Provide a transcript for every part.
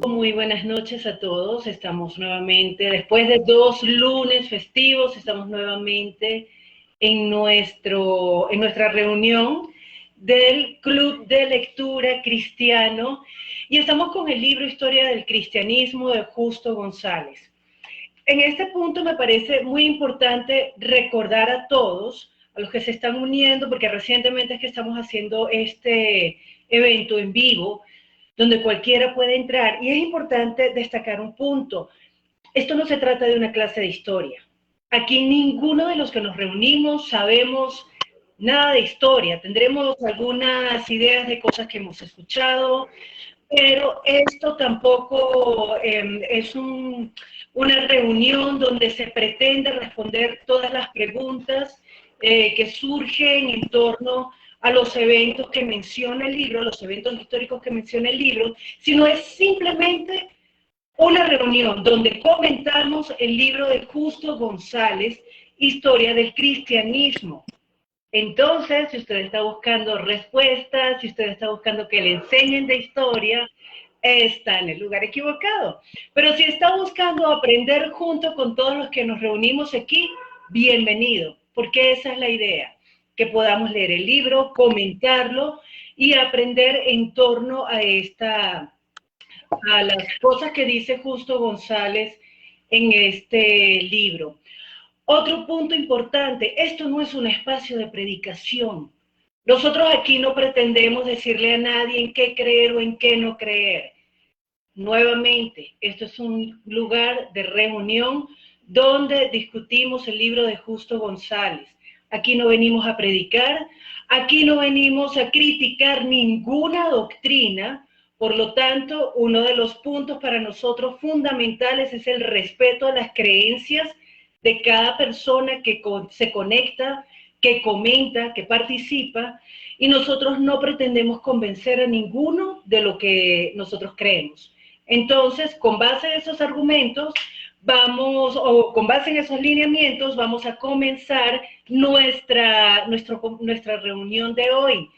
Muy buenas noches a todos. Estamos nuevamente, después de 2 lunes festivos, estamos nuevamente en nuestra reunión del Club de Lectura Cristiano y estamos con el libro Historia del Cristianismo de Justo González. En este punto me parece muy importante recordar a todos, a los que se están uniendo, porque recientemente es que estamos haciendo este evento en vivo, donde cualquiera puede entrar. Y es importante destacar un punto. Esto no se trata de una clase de historia. Aquí ninguno de los que nos reunimos sabemos nada de historia. Tendremos algunas ideas de cosas que hemos escuchado, pero esto tampoco una reunión donde se pretende responder todas las preguntas que surgen en torno a los eventos que menciona el libro, los eventos históricos que menciona el libro, sino es simplemente una reunión donde comentamos el libro de Justo González, Historia del Cristianismo. Entonces, si usted está buscando respuestas, si usted está buscando que le enseñen de historia, está en el lugar equivocado. Pero si está buscando aprender junto con todos los que nos reunimos aquí, bienvenido, porque esa es la idea, que podamos leer el libro, comentarlo y aprender en torno a las cosas que dice Justo González en este libro. Otro punto importante, esto no es un espacio de predicación. Nosotros aquí no pretendemos decirle a nadie en qué creer o en qué no creer. Nuevamente, esto es un lugar de reunión donde discutimos el libro de Justo González. Aquí no venimos a predicar, aquí no venimos a criticar ninguna doctrina. Por lo tanto, uno de los puntos para nosotros fundamentales es el respeto a las creencias de cada persona que se conecta, que comenta, que participa, y nosotros no pretendemos convencer a ninguno de lo que nosotros creemos. Entonces, con base en esos argumentos, con base en esos lineamientos, vamos a comenzar nuestra reunión de hoy.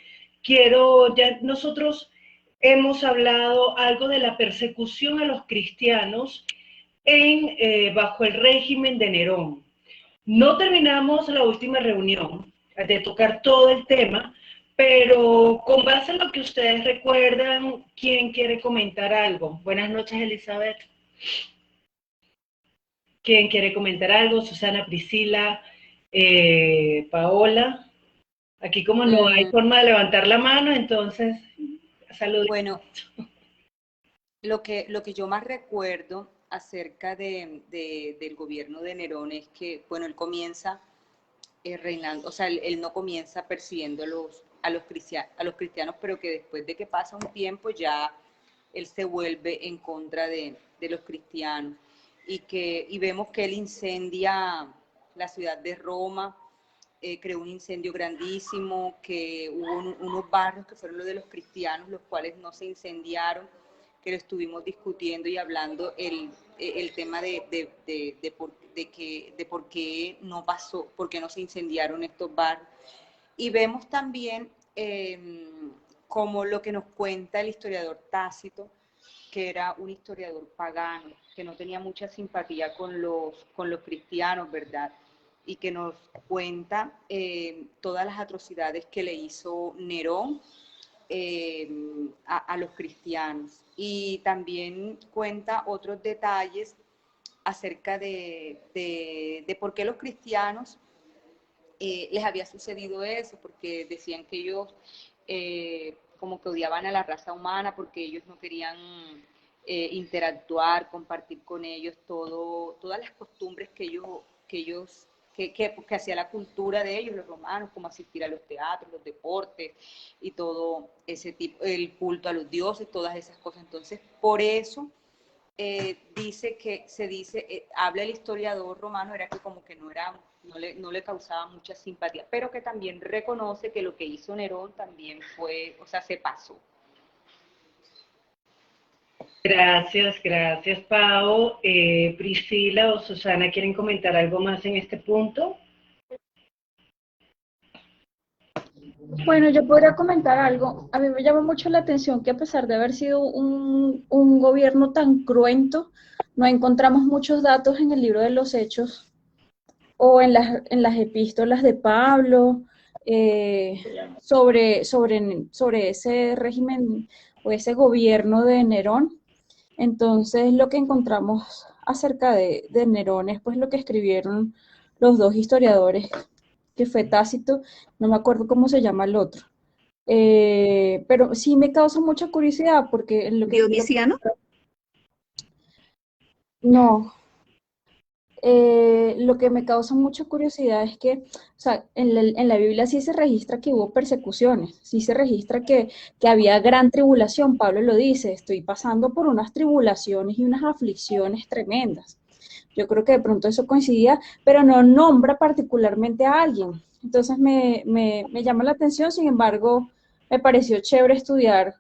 Nosotros hemos hablado algo de la persecución a los cristianos bajo el régimen de Nerón. No terminamos la última reunión de tocar todo el tema, pero con base en lo que ustedes recuerdan, ¿quién quiere comentar algo? Buenas noches, Elizabeth. ¿Quién quiere comentar algo? Susana, Priscila, Paola. Aquí como no hay forma de levantar la mano, entonces, saludos. Bueno, lo que yo más recuerdo acerca del gobierno de Nerón es que, bueno, él comienza reinando, o sea, él no comienza persiguiendo a los cristianos, pero que después de que pasa un tiempo ya él se vuelve en contra de los cristianos y vemos que él incendia la ciudad de Roma, creó un incendio grandísimo, que hubo unos barrios que fueron los de los cristianos, los cuales no se incendiaron, que lo estuvimos discutiendo y hablando el tema de por qué no pasó, por qué no se incendiaron estos barrios. Y vemos también como lo que nos cuenta el historiador Tácito, que era un historiador pagano, que no tenía mucha simpatía con los cristianos, ¿verdad? Y que nos cuenta todas las atrocidades que le hizo Nerón a los cristianos. Y también cuenta otros detalles acerca de por qué los cristianos les había sucedido eso, porque decían que ellos como que odiaban a la raza humana, porque ellos no querían interactuar, compartir con ellos todas las costumbres que hacía la cultura de ellos, los romanos, como asistir a los teatros, los deportes y todo ese tipo, el culto a los dioses, todas esas cosas. Entonces, por eso habla el historiador romano, era que como que no le causaba mucha simpatía, pero que también reconoce que lo que hizo Nerón también fue, o sea, se pasó. Gracias, Pau. Priscila o Susana, ¿quieren comentar algo más en este punto? Bueno, yo podría comentar algo. A mí me llama mucho la atención que a pesar de haber sido un gobierno tan cruento, no encontramos muchos datos en el libro de los Hechos o en las epístolas de Pablo sobre ese régimen o ese gobierno de Nerón. Entonces, lo que encontramos acerca de Nerón es pues lo que escribieron los dos historiadores, que fue Tácito, no me acuerdo cómo se llama el otro. Pero sí me causa mucha curiosidad porque Dionisiano. No, lo que me causa mucha curiosidad es que, o sea, en la Biblia sí se registra que hubo persecuciones, sí se registra que había gran tribulación. Pablo lo dice, estoy pasando por unas tribulaciones y unas aflicciones tremendas. Yo creo que de pronto eso coincidía, pero no nombra particularmente a alguien. Entonces me llama la atención, sin embargo, me pareció chévere estudiar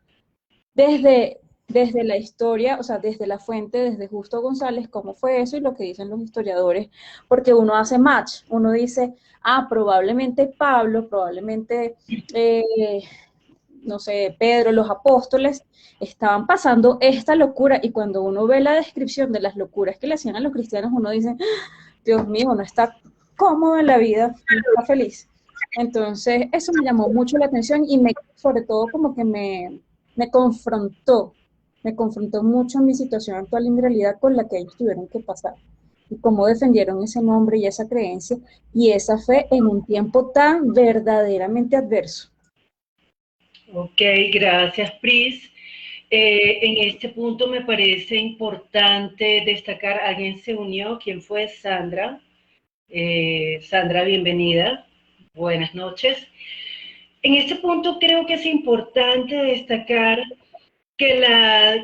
desde, desde la historia, o sea, desde la fuente, desde Justo González, cómo fue eso y lo que dicen los historiadores, porque uno hace match, uno dice, ah, probablemente Pablo, probablemente, eh, no sé, Pedro, los apóstoles, estaban pasando esta locura y cuando uno ve la descripción de las locuras que le hacían a los cristianos, uno dice, Dios mío, no está cómodo en la vida, no está feliz. Entonces, eso me llamó mucho la atención y sobre todo como que me confrontó, me confrontó mucho en mi situación actual y mi realidad con la que ellos tuvieron que pasar y cómo defendieron ese nombre y esa creencia y esa fe en un tiempo tan verdaderamente adverso. Ok, gracias, Pris. En este punto me parece importante destacar, alguien se unió, ¿quién fue? Sandra. Sandra, bienvenida. Buenas noches. En este punto creo que es importante destacar que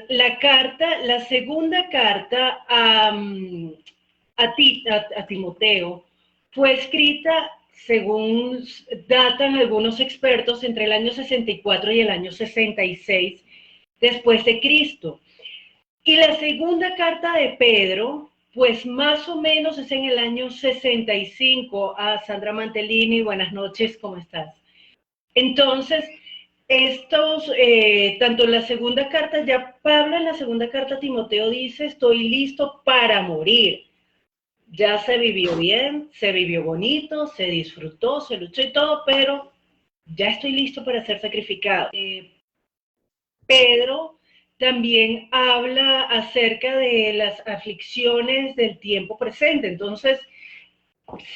la carta, la segunda carta a Timoteo fue escrita, según datan algunos expertos, entre el año 64 y el año 66 después de Cristo. Y la segunda carta de Pedro, pues más o menos es en el año 65. A Sandra Mantellini, buenas noches, ¿cómo estás? Entonces, tanto en la segunda carta, ya Pablo en la segunda carta a Timoteo dice, estoy listo para morir. Ya se vivió bien, se vivió bonito, se disfrutó, se luchó y todo, pero ya estoy listo para ser sacrificado. Pedro también habla acerca de las aflicciones del tiempo presente. Entonces,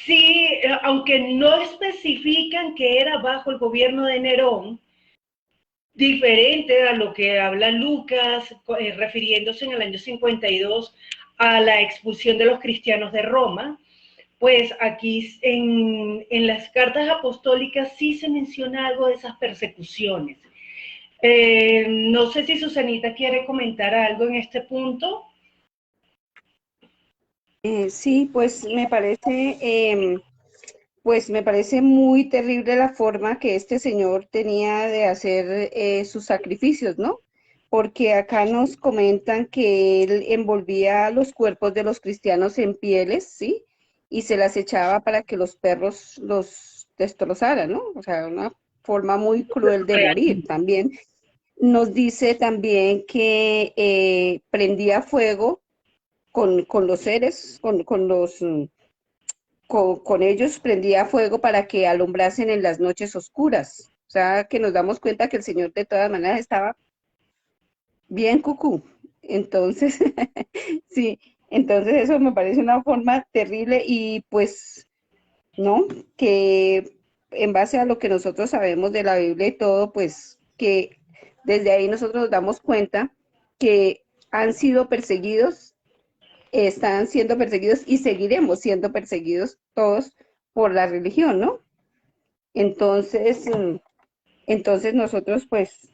sí, aunque no especifican que era bajo el gobierno de Nerón, diferente a lo que habla Lucas, refiriéndose en el año 52 a la expulsión de los cristianos de Roma, pues aquí en las cartas apostólicas sí se menciona algo de esas persecuciones. No sé si Susanita quiere comentar algo en este punto. Sí, pues me parece muy terrible la forma que este señor tenía de hacer sus sacrificios, ¿no? Porque acá nos comentan que él envolvía los cuerpos de los cristianos en pieles, ¿sí? Y se las echaba para que los perros los destrozaran, ¿no? O sea, una forma muy cruel de morir también. Nos dice también que prendía fuego con los seres, con ellos prendía fuego para que alumbrasen en las noches oscuras. O sea, que nos damos cuenta que el Señor de todas maneras estaba bien cucú. Entonces, sí, entonces eso me parece una forma terrible y pues, ¿no? Que en base a lo que nosotros sabemos de la Biblia y todo, pues que desde ahí nosotros nos damos cuenta que han sido perseguidos, están siendo perseguidos y seguiremos siendo perseguidos todos por la religión, ¿no? Entonces, entonces nosotros pues,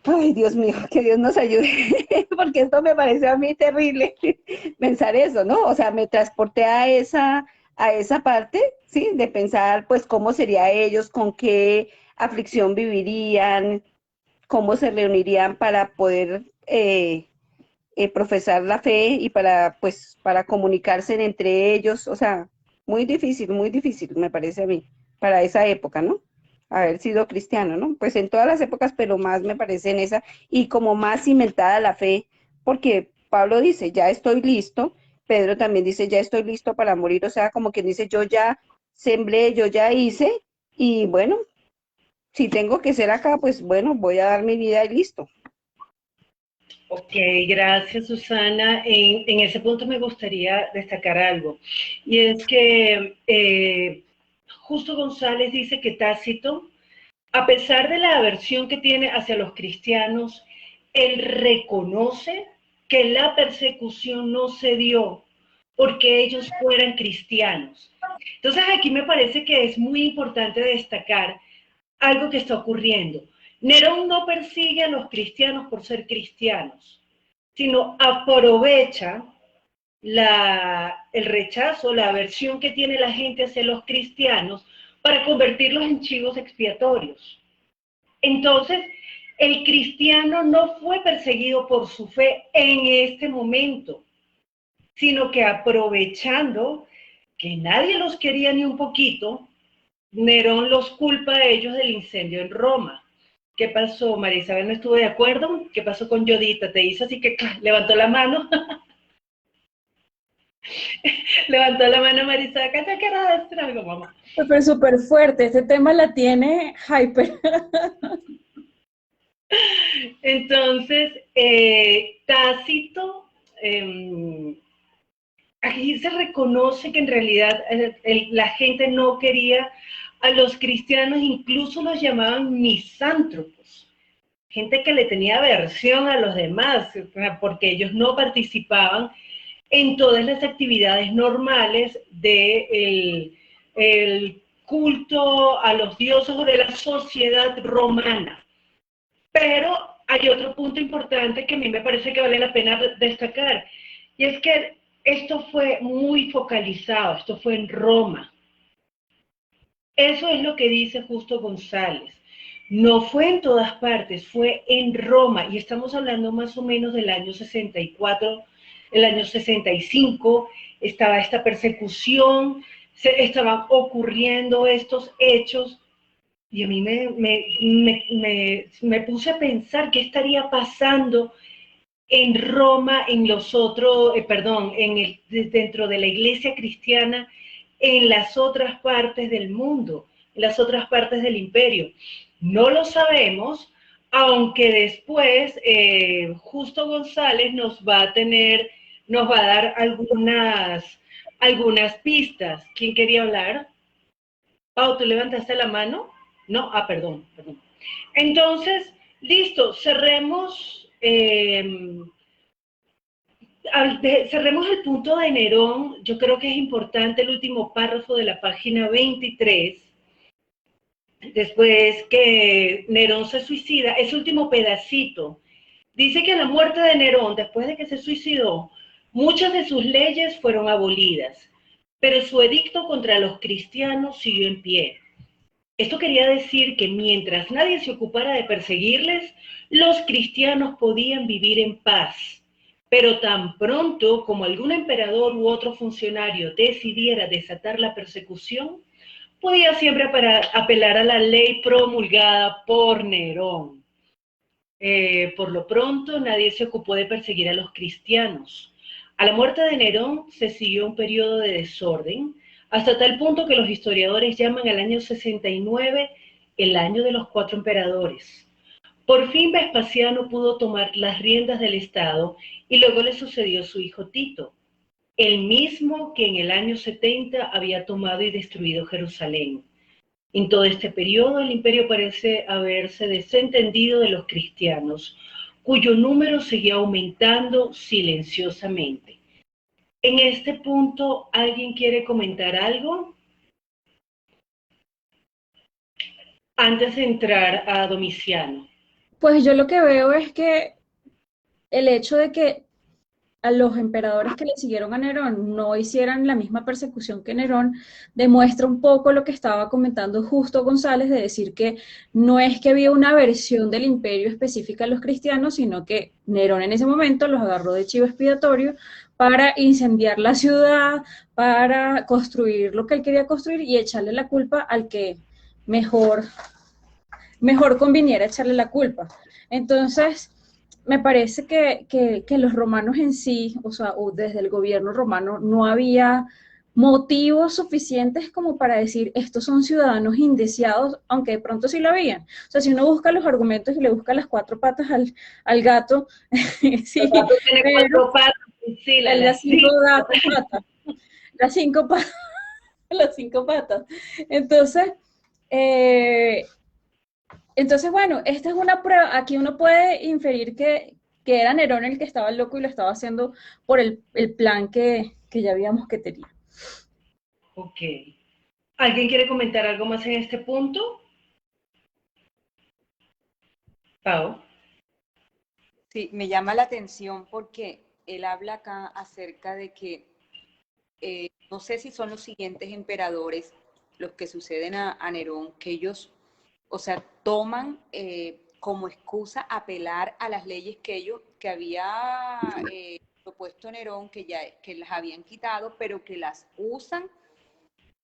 ay Dios mío, que Dios nos ayude, porque esto me pareció a mí terrible pensar eso, ¿no? O sea, me transporté a esa parte, ¿sí? De pensar pues cómo sería ellos, con qué aflicción vivirían, cómo se reunirían para poder profesar la fe y para, pues, para comunicarse entre ellos, o sea, muy difícil, me parece a mí. para esa época, ¿no? Haber sido cristiano, ¿no? Pues en todas las épocas, pero más me parece en esa, y como más cimentada la fe, porque Pablo dice, ya estoy listo, Pedro también dice, ya estoy listo para morir, o sea, como quien dice, yo ya sembré, yo ya hice, y bueno, si tengo que ser acá, pues bueno, voy a dar mi vida y listo. Ok, gracias Susana. En ese punto me gustaría destacar algo, y es que Justo González dice que Tácito, a pesar de la aversión que tiene hacia los cristianos, él reconoce que la persecución no se dio porque ellos fueran cristianos. Entonces aquí me parece que es muy importante destacar algo que está ocurriendo. Nerón no persigue a los cristianos por ser cristianos, sino aprovecha el rechazo, la aversión que tiene la gente hacia los cristianos para convertirlos en chivos expiatorios. Entonces, el cristiano no fue perseguido por su fe en este momento, sino que aprovechando que nadie los quería ni un poquito, Nerón los culpa a ellos del incendio en Roma. ¿Qué pasó, María Isabel? No estuve de acuerdo. ¿Qué pasó con Yodita? Te hizo así que levantó la mano. Levantó la mano María Isabel. ¿Qué querrás decir algo, mamá? Pero súper fuerte, este tema la tiene hyper. Entonces, Tácito, aquí se reconoce que en realidad la gente no quería a los cristianos, incluso los llamaban misántropos, gente que le tenía aversión a los demás, porque ellos no participaban en todas las actividades normales del el culto a los dioses o de la sociedad romana. Pero hay otro punto importante que a mí me parece que vale la pena destacar, y es que esto fue muy focalizado, esto fue en Roma. Eso es lo que dice Justo González. No fue en todas partes, fue en Roma, y estamos hablando más o menos del año 64, el año 65, estaba esta persecución, estaban ocurriendo estos hechos, y a mí me puse a pensar qué estaría pasando en Roma, en los otros, perdón, dentro de la iglesia cristiana, en las otras partes del mundo, en las otras partes del imperio. No lo sabemos, aunque después Justo González nos va a dar algunas pistas. ¿Quién quería hablar? Pau, ¿tú levantaste la mano? No, perdón. Entonces, listo, cerremos el punto de Nerón. Yo creo que es importante el último párrafo de la página 23, después que Nerón se suicida, ese último pedacito, dice que a la muerte de Nerón, después de que se suicidó, muchas de sus leyes fueron abolidas, pero su edicto contra los cristianos siguió en pie. Esto quería decir que mientras nadie se ocupara de perseguirles, los cristianos podían vivir en paz. Pero tan pronto como algún emperador u otro funcionario decidiera desatar la persecución, podía siempre apelar a la ley promulgada por Nerón. Por lo pronto, nadie se ocupó de perseguir a los cristianos. A la muerte de Nerón se siguió un periodo de desorden, hasta tal punto que los historiadores llaman al año 69 el año de los 4 emperadores. Por fin Vespasiano pudo tomar las riendas del Estado y luego le sucedió su hijo Tito, el mismo que en el año 70 había tomado y destruido Jerusalén. En todo este periodo, el imperio parece haberse desentendido de los cristianos, cuyo número seguía aumentando silenciosamente. En este punto, ¿alguien quiere comentar algo? Antes de entrar a Domiciano. Pues yo lo que veo es que el hecho de que a los emperadores que le siguieron a Nerón no hicieran la misma persecución que Nerón, demuestra un poco lo que estaba comentando Justo González, de decir que no es que había una versión del imperio específica a los cristianos, sino que Nerón en ese momento los agarró de chivo expiatorio para incendiar la ciudad, para construir lo que él quería construir y echarle la culpa al que mejor conviniera echarle la culpa. Entonces, me parece que los romanos en sí, o sea, o desde el gobierno romano, no había motivos suficientes como para decir, estos son ciudadanos indeseados, aunque de pronto sí lo habían. O sea, si uno busca los argumentos y le busca las cuatro patas al gato, sí, El gato tiene pero cuatro patas, sí, las cinco patas, las cinco patas, las cinco patas. Entonces, eh, bueno, esta es una prueba, aquí uno puede inferir que era Nerón el que estaba loco y lo estaba haciendo por el plan que ya habíamos que tenía. Ok. ¿Alguien quiere comentar algo más en este punto? Pau. Sí, me llama la atención porque él habla acá acerca de que no sé si son los siguientes emperadores los que suceden a Nerón, que ellos, o sea, toman como excusa apelar a las leyes que había propuesto Nerón, que las habían quitado, pero que las usan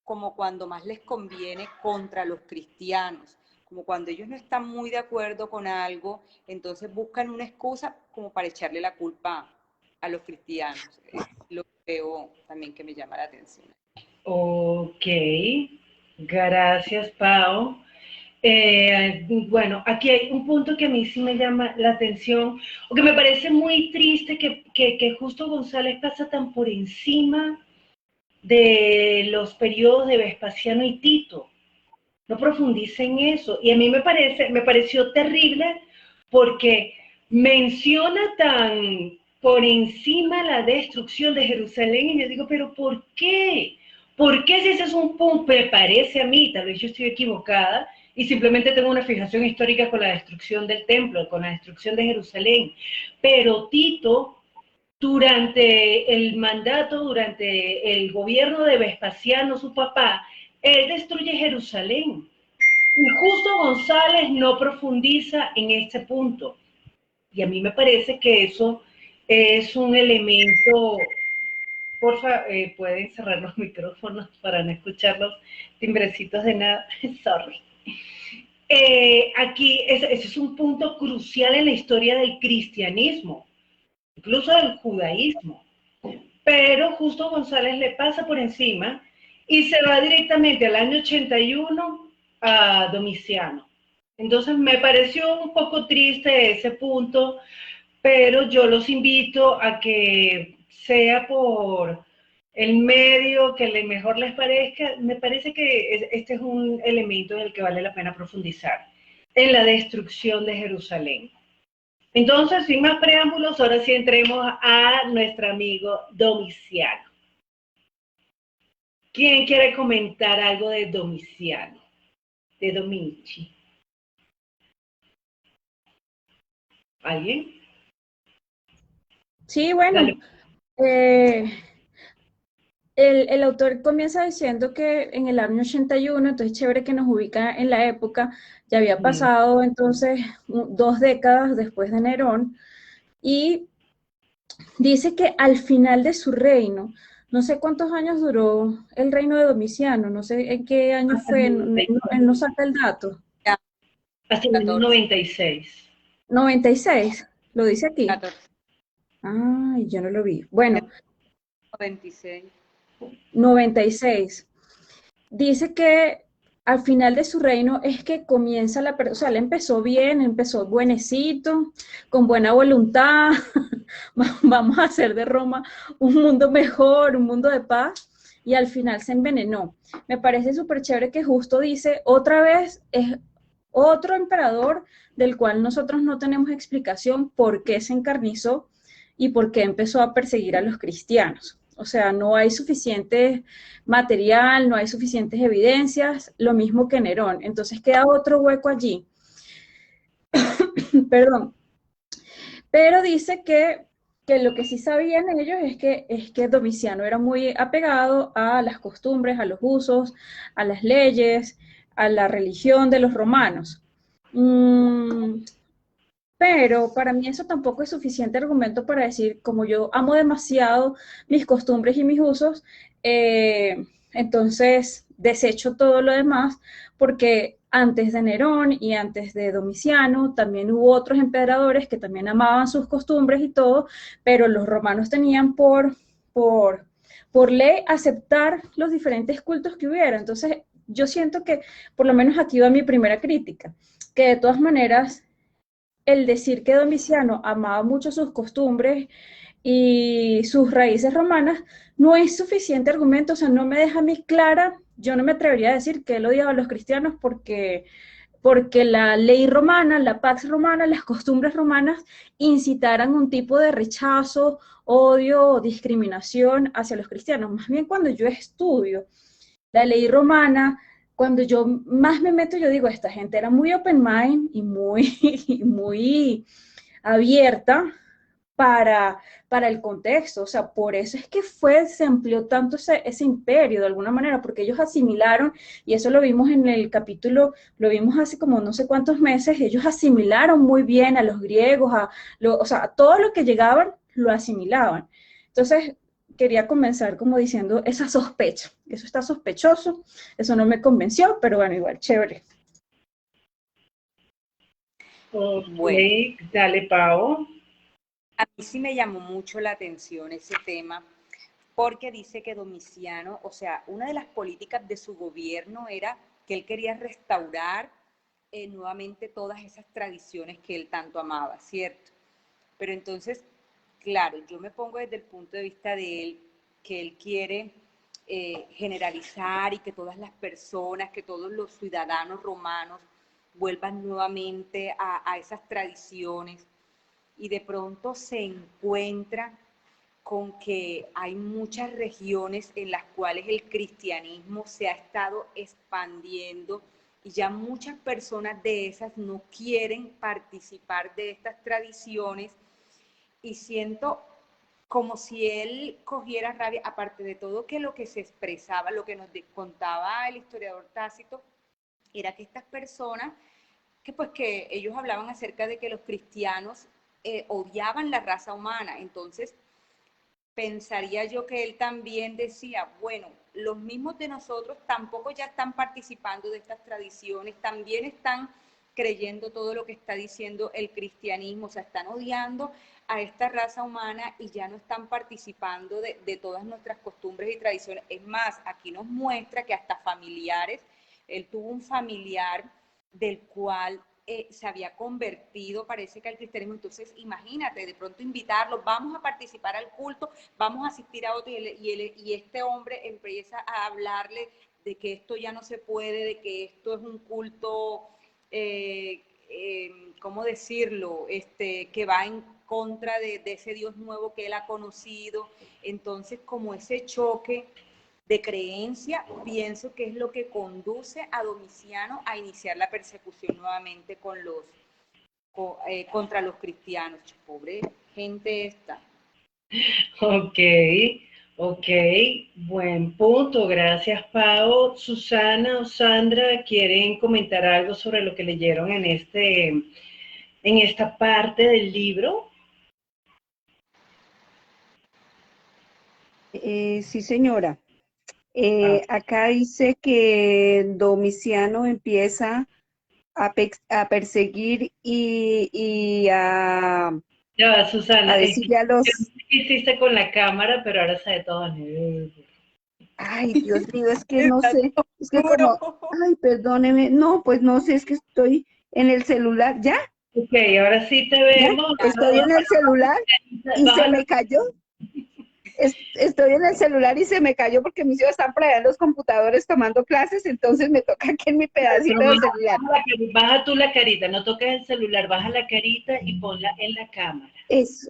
como cuando más les conviene contra los cristianos, como cuando ellos no están muy de acuerdo con algo, entonces buscan una excusa como para echarle la culpa a los cristianos. Lo veo también que me llama la atención. Ok, gracias, Pau. Bueno, aquí hay un punto que a mí sí me llama la atención, o que me parece muy triste que Justo González pasa tan por encima de los periodos de Vespasiano y Tito. No profundice en eso. Y a mí me pareció terrible porque menciona tan por encima la destrucción de Jerusalén y yo digo, pero ¿por qué? ¿Por qué si ese es un punto? Me parece a mí, tal vez yo estoy equivocada y simplemente tengo una fijación histórica con la destrucción del templo, con la destrucción de Jerusalén. Pero Tito, durante el mandato, durante el gobierno de Vespasiano, su papá, él destruye Jerusalén. Y Justo González no profundiza en este punto. Y a mí me parece que eso es un elemento. Porfa, pueden cerrar los micrófonos para no escuchar los timbrecitos de nada. Sorry. Aquí, ese es un punto crucial en la historia del cristianismo, incluso del judaísmo. Pero Justo González le pasa por encima y se va directamente al año 81 a Domiciano. Entonces me pareció un poco triste ese punto, pero yo los invito a que sea por el medio que mejor les parezca. Me parece que este es un elemento en el que vale la pena profundizar, en la destrucción de Jerusalén. Entonces, sin más preámbulos, ahora sí entremos a nuestro amigo Domiciano. ¿Quién quiere comentar algo de Domiciano? De Dominici. ¿Alguien? Sí, bueno, el autor comienza diciendo que en el año 81, entonces chévere que nos ubica en la época, ya había pasado entonces 2 décadas después de Nerón, y dice que al final de su reino, no sé cuántos años duró el reino de Domiciano, no sé en qué año fue, él no saca el dato. Hasta el año 96. 96, lo dice aquí. 14. Ay, yo no lo vi. Bueno. 96. 96. Dice que al final de su reino es que comienza o sea, él empezó bien, empezó buenecito, con buena voluntad, vamos a hacer de Roma un mundo mejor, un mundo de paz, y al final se envenenó. Me parece súper chévere que Justo dice, otra vez es otro emperador del cual nosotros no tenemos explicación por qué se encarnizó y por qué empezó a perseguir a los cristianos. O sea, no hay suficiente material, no hay suficientes evidencias, lo mismo que Nerón. Entonces queda otro hueco allí. Perdón. Pero dice que que lo que sí sabían ellos es que Domiciano era muy apegado a las costumbres, a los usos, a las leyes, a la religión de los romanos. Mm, pero para mí eso tampoco es suficiente argumento para decir, como yo amo demasiado mis costumbres y mis usos, entonces desecho todo lo demás, porque antes de Nerón y antes de Domiciano también hubo otros emperadores que también amaban sus costumbres y todo, pero los romanos tenían por, por ley aceptar los diferentes cultos que hubiera. Entonces yo siento que por lo menos aquí va mi primera crítica, que de todas maneras el decir que Domiciano amaba mucho sus costumbres y sus raíces romanas no es suficiente argumento, o sea, no me deja a mí clara, yo no me atrevería a decir que él odiaba a los cristianos porque la ley romana, la pax romana, las costumbres romanas incitaran un tipo de rechazo, odio o discriminación hacia los cristianos. Más bien cuando yo estudio la ley romana, cuando yo más me meto, yo digo, esta gente era muy open mind y muy, muy abierta para el contexto, o sea, por eso es que se amplió tanto ese imperio de alguna manera, porque ellos asimilaron, y eso lo vimos en el capítulo, lo vimos hace como no sé cuántos meses, ellos asimilaron muy bien a los griegos, o sea, a todo lo que llegaban, lo asimilaban. Entonces, quería comenzar como diciendo esa sospecha, eso está sospechoso, eso no me convenció, pero bueno, igual, chévere. Ok, Bueno, dale, Pau. a mí sí me llamó mucho la atención ese tema, porque dice que Domiciano, o sea, una de las políticas de su gobierno era que él quería restaurar nuevamente todas esas tradiciones que él tanto amaba, ¿cierto? Pero entonces, claro, yo me pongo desde el punto de vista de él, que él quiere generalizar y que todas las personas, que todos los ciudadanos romanos vuelvan nuevamente a esas tradiciones, y de pronto se encuentra con que hay muchas regiones en las cuales el cristianismo se ha estado expandiendo y ya muchas personas de esas no quieren participar de estas tradiciones, y siento como si él cogiera rabia, aparte de todo que lo que se expresaba, lo que nos contaba el historiador Tácito, era que estas personas, que pues que ellos hablaban acerca de que los cristianos odiaban la raza humana. Entonces pensaría yo que él también decía, bueno, los mismos de nosotros tampoco ya están participando de estas tradiciones, también están creyendo todo lo que está diciendo el cristianismo, o sea, están odiando a esta raza humana y ya no están participando de todas nuestras costumbres y tradiciones. Es más, aquí nos muestra que hasta familiares, él tuvo un familiar del cual se había convertido, parece que al cristianismo. Entonces, imagínate, de pronto invitarlos, vamos a participar al culto, vamos a asistir a otro, y este hombre empieza a hablarle de que esto ya no se puede, de que esto es un culto, ¿cómo decirlo?, que va en contra de ese Dios nuevo que él ha conocido. Entonces, como ese choque de creencia, pienso que es lo que conduce a Domiciano a iniciar la persecución nuevamente contra los cristianos. Pobre gente esta. Ok, ok, buen punto, gracias Pau. Susana o Sandra, ¿quieren comentar algo sobre lo que leyeron en esta parte del libro? Sí, señora. Acá dice que Domiciano empieza a perseguir Ya, a Susana, decirle a yo no los, sé qué hiciste con la cámara, pero ahora se ve todo negro. ay, Dios mío, es que no Está sé, es que oscuro. como, ay, perdóneme, no, pues no sé, es que estoy en el celular, ya, Ok, ahora sí te ya, vemos. estoy en el celular y se Bájalo. me cayó. Estoy en el celular y se me cayó porque mis hijos están por allá en los computadores tomando clases, entonces me toca aquí en mi pedacito de celular. Baja tú la carita, no toques el celular, baja la carita y ponla en la cámara. Eso,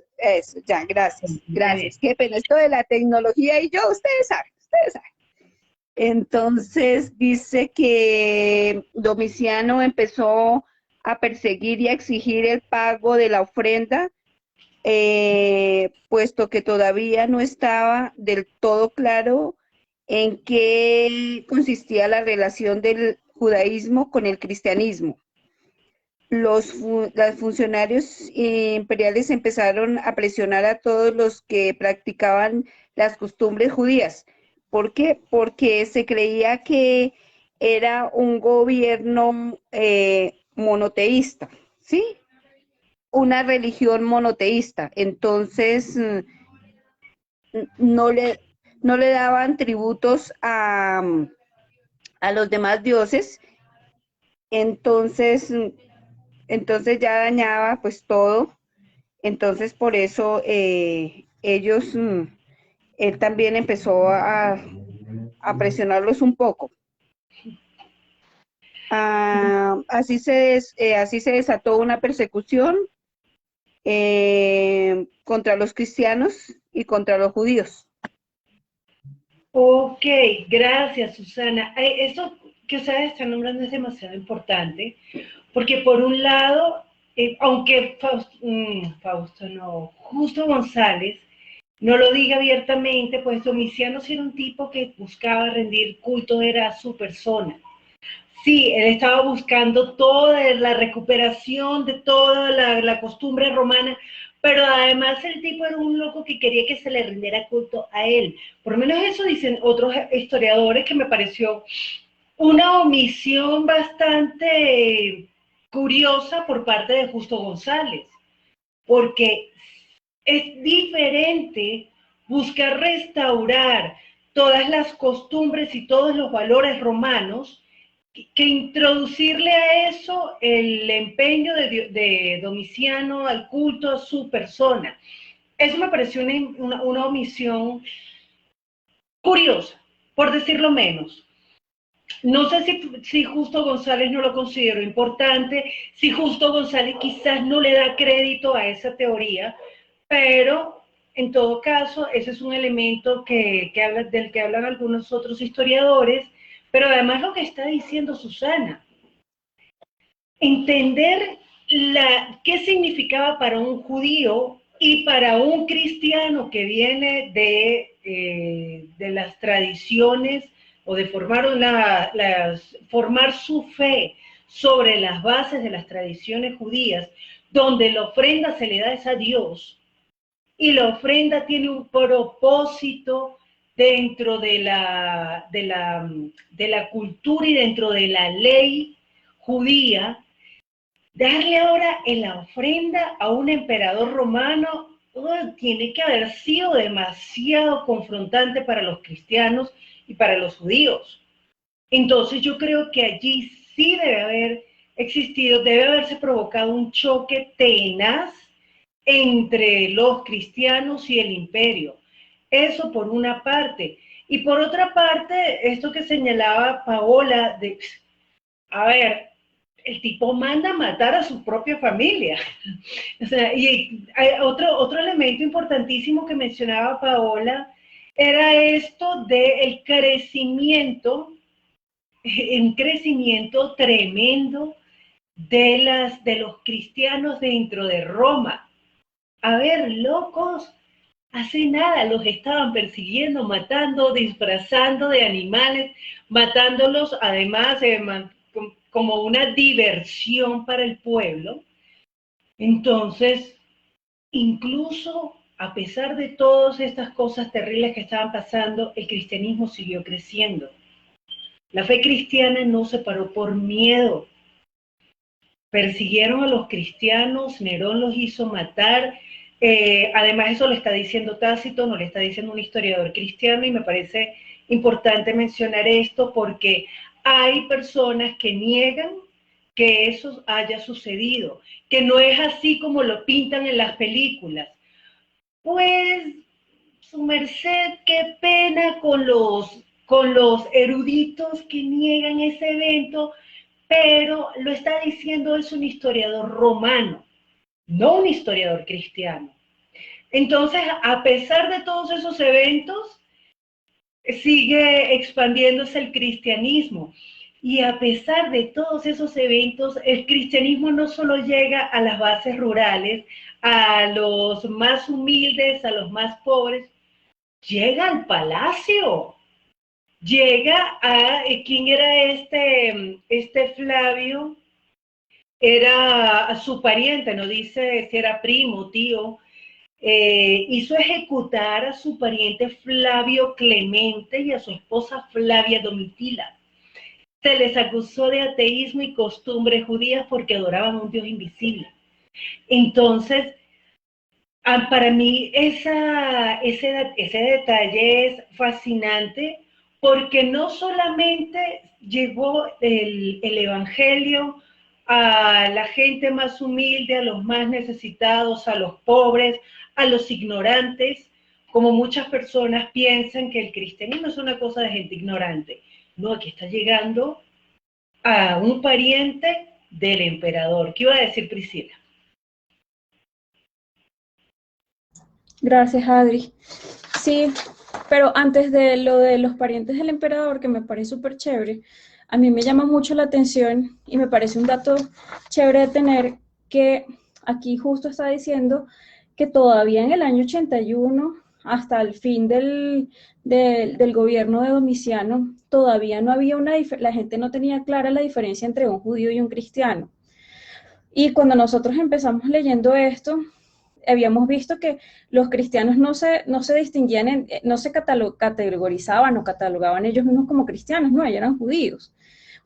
ya, gracias, Muy bien. gracias. Qué pena, esto de la tecnología y yo, ustedes saben, ustedes saben. Entonces dice que Domiciano empezó a perseguir y a exigir el pago de la ofrenda puesto que todavía no estaba del todo claro en qué consistía la relación del judaísmo con el cristianismo. Los funcionarios imperiales empezaron a presionar a todos los que practicaban las costumbres judías. ¿Por qué? Porque se creía que era un gobierno monoteísta, ¿sí? Una religión monoteísta. Entonces, no le, no le daban tributos a los demás dioses. Entonces, ya dañaba pues todo. Entonces, por eso él también empezó a presionarlos un poco. Así se desató una persecución contra los cristianos y contra los judíos. Ok, gracias, Susana. Eso que ustedes están nombrando es demasiado importante, porque por un lado, aunque Justo González no lo diga abiertamente, pues Domiciano sí era un tipo que buscaba rendir culto, era a su persona. Sí, él estaba buscando toda la recuperación de toda la costumbre romana, pero además el tipo era un loco que quería que se le rindiera culto a él. Por lo menos eso dicen otros historiadores, que me pareció una omisión bastante curiosa por parte de Justo González, porque es diferente buscar restaurar todas las costumbres y todos los valores romanos que introducirle a eso el empeño de Domiciano al culto a su persona. Eso me pareció una omisión curiosa, por decirlo menos. No sé si Justo González no lo consideró importante, si Justo González quizás no le da crédito a esa teoría, pero en todo caso, ese es un elemento del que hablan algunos otros historiadores, pero además lo que está diciendo Susana, entender qué significaba para un judío y para un cristiano que viene de las tradiciones o de formar su fe sobre las bases de las tradiciones judías, donde la ofrenda se le da a Dios, y la ofrenda tiene un propósito dentro de la cultura y dentro de la ley judía. Darle ahora en la ofrenda a un emperador romano tiene que haber sido demasiado confrontante para los cristianos y para los judíos. Entonces yo creo que allí sí debe haberse provocado un choque tenaz entre los cristianos y el imperio. Eso por una parte. Y por otra parte, esto que señalaba Paola, a ver, el tipo manda a matar a su propia familia. O sea, y hay otro elemento importantísimo que mencionaba Paola, era esto del crecimiento, un crecimiento tremendo de los cristianos dentro de Roma. A ver, locos, hace nada los estaban persiguiendo, matando, disfrazando de animales, matándolos además como una diversión para el pueblo. Entonces, incluso a pesar de todas estas cosas terribles que estaban pasando, el cristianismo siguió creciendo. La fe cristiana no se paró por miedo. Persiguieron a los cristianos, Nerón los hizo matar. Además, eso lo está diciendo Tácito, no lo está diciendo un historiador cristiano, y me parece importante mencionar esto porque hay personas que niegan que eso haya sucedido, que no es así como lo pintan en las películas. Pues, su merced, qué pena con los eruditos que niegan ese evento, pero lo está diciendo es un historiador romano, no un historiador cristiano. Entonces, a pesar de todos esos eventos, sigue expandiéndose el cristianismo. Y a pesar de todos esos eventos, el cristianismo no solo llega a las bases rurales, a los más humildes, a los más pobres, llega al palacio, llega a, ¿quién era este Flavio? Era a su pariente, no dice si era primo, tío, hizo ejecutar a su pariente Flavio Clemente y a su esposa Flavia Domitila. Se les acusó de ateísmo y costumbres judías porque adoraban a un Dios invisible. Entonces, para mí ese detalle es fascinante porque no solamente llegó el Evangelio a la gente más humilde, a los más necesitados, a los pobres, a los ignorantes, como muchas personas piensan que el cristianismo es una cosa de gente ignorante. No, aquí está llegando a un pariente del emperador. ¿Qué iba a decir Priscila? Gracias, Adri. Sí, pero antes de lo de los parientes del emperador, que me parece súper chévere, a mí me llama mucho la atención y me parece un dato chévere de tener que aquí justo está diciendo que todavía en el año 81, hasta el fin del gobierno de Domiciano, todavía no había la gente no tenía clara la diferencia entre un judío y un cristiano. Y cuando nosotros empezamos leyendo esto, habíamos visto que los cristianos no se distinguían, no se categorizaban o catalogaban ellos mismos como cristianos, no, ellos eran judíos,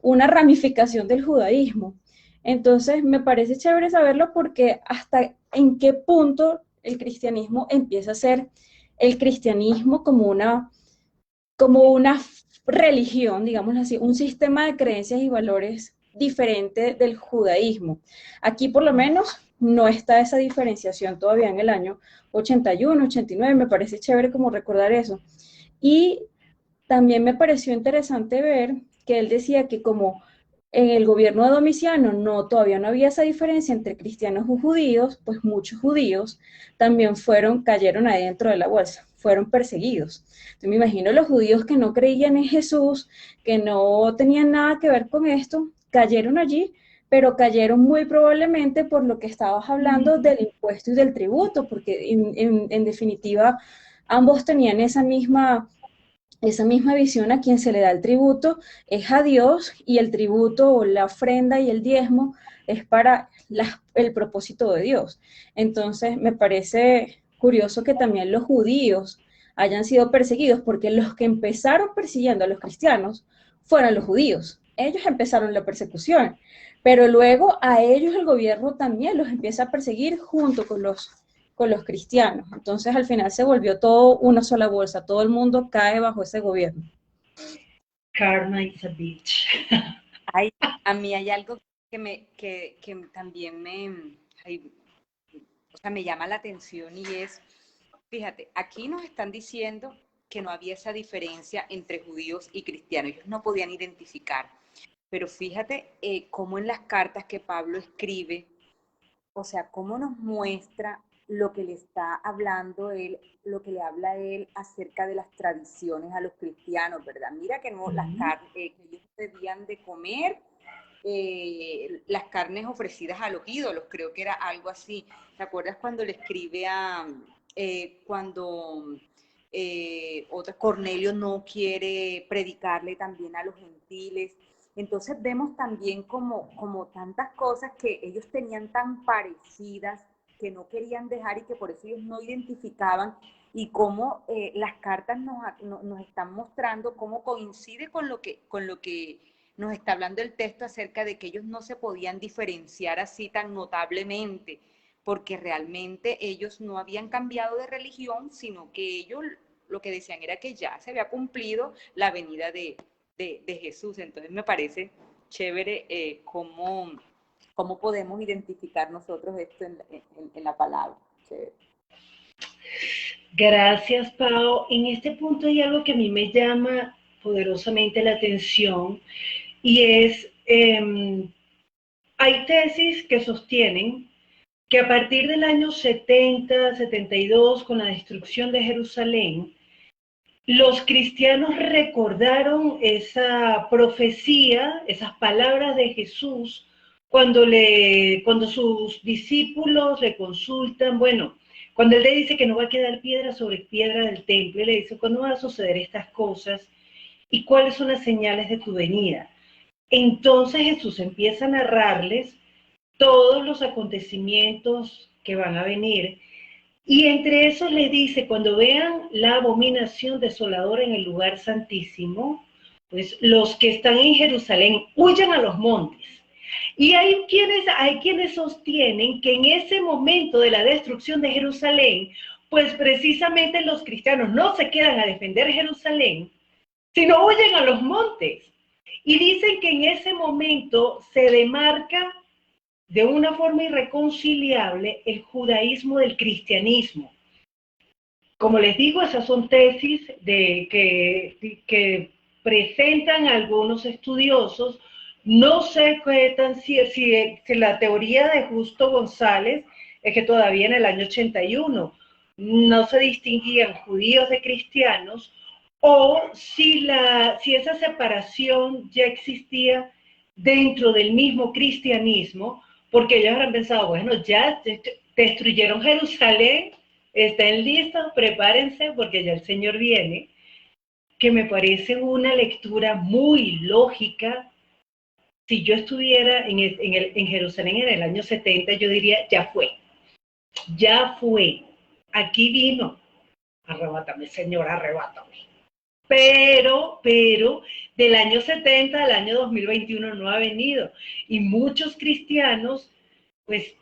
una ramificación del judaísmo. Entonces, me parece chévere saberlo porque hasta en qué punto el cristianismo empieza a ser el cristianismo como una religión, digamos así, un sistema de creencias y valores diferente del judaísmo. Aquí por lo menos no está esa diferenciación todavía en el año 81, 89, me parece chévere como recordar eso. Y también me pareció interesante ver que él decía que como en el gobierno de Domiciano todavía no había esa diferencia entre cristianos y judíos, pues muchos judíos también cayeron ahí dentro de la bolsa, fueron perseguidos. Entonces me imagino los judíos que no creían en Jesús, que no tenían nada que ver con esto, cayeron allí, pero cayeron muy probablemente por lo que estabas hablando del impuesto y del tributo, porque en definitiva ambos tenían esa misma visión. A quien se le da el tributo es a Dios, y el tributo o la ofrenda y el diezmo es para el propósito de Dios. Entonces me parece curioso que también los judíos hayan sido perseguidos, porque los que empezaron persiguiendo a los cristianos fueron los judíos. Ellos empezaron la persecución, pero luego a ellos el gobierno también los empieza a perseguir junto con los cristianos. Entonces al final se volvió todo una sola bolsa, todo el mundo cae bajo ese gobierno. Karma is a bitch. A mí hay algo que también me llama la atención, y es, fíjate, aquí nos están diciendo que no había esa diferencia entre judíos y cristianos, ellos no podían identificar, pero fíjate cómo en las cartas que Pablo escribe, o sea, cómo nos muestra lo que le está hablando él, lo que le habla a él acerca de las tradiciones a los cristianos, ¿verdad? Mira que no, las carnes que ellos debían de comer, las carnes ofrecidas a los ídolos, creo que era algo así. ¿Te acuerdas cuando le escribe Cornelio no quiere predicarle también a los gentiles? Entonces vemos también como tantas cosas que ellos tenían tan parecidas, que no querían dejar y que por eso ellos no identificaban, y cómo las cartas nos están mostrando cómo coincide con lo que nos está hablando el texto acerca de que ellos no se podían diferenciar así tan notablemente, porque realmente ellos no habían cambiado de religión, sino que ellos lo que decían era que ya se había cumplido la venida de Jesús. Entonces me parece chévere cómo podemos identificar nosotros esto en la palabra. Chévere. Gracias, Pau. En este punto hay algo que a mí me llama poderosamente la atención, y es, hay tesis que sostienen que a partir del año 70, 72, con la destrucción de Jerusalén, los cristianos recordaron esa profecía, esas palabras de Jesús, cuando sus discípulos le consultan, bueno, cuando él le dice que no va a quedar piedra sobre piedra del templo, y le dice, ¿cuándo van a suceder estas cosas? ¿Y cuáles son las señales de tu venida? Entonces Jesús empieza a narrarles todos los acontecimientos que van a venir, y entre esos les dice, cuando vean la abominación desoladora en el lugar santísimo, pues los que están en Jerusalén huyan a los montes. Y hay quienes sostienen que en ese momento de la destrucción de Jerusalén, pues precisamente los cristianos no se quedan a defender Jerusalén, sino huyen a los montes. Y dicen que en ese momento se demarca de una forma irreconciliable el judaísmo del cristianismo. Como les digo, esas son tesis que presentan algunos estudiosos. No sé qué tan si la teoría de Justo González es que todavía en el año 81 no se distinguían judíos de cristianos, o si esa separación ya existía dentro del mismo cristianismo, porque ellos habrán pensado, bueno, ya destruyeron Jerusalén, estén listos, prepárense, porque ya el Señor viene, que me parece una lectura muy lógica. Si yo estuviera en Jerusalén en el año 70, yo diría, ya fue, aquí vino, arrebátame, Señor, arrebátame. Pero del año 70 al año 2021 no ha venido. Y muchos cristianos, pues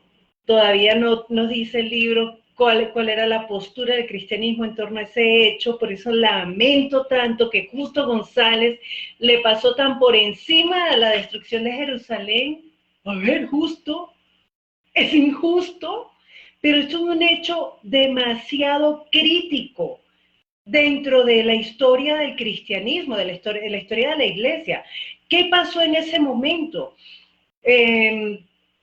todavía no nos dice el libro cuál era la postura del cristianismo en torno a ese hecho. Por eso lamento tanto que Justo González le pasó tan por encima de la destrucción de Jerusalén. A ver, Justo, es injusto, pero esto es un hecho demasiado crítico dentro de la historia del cristianismo, de la historia de la iglesia. ¿Qué pasó en ese momento?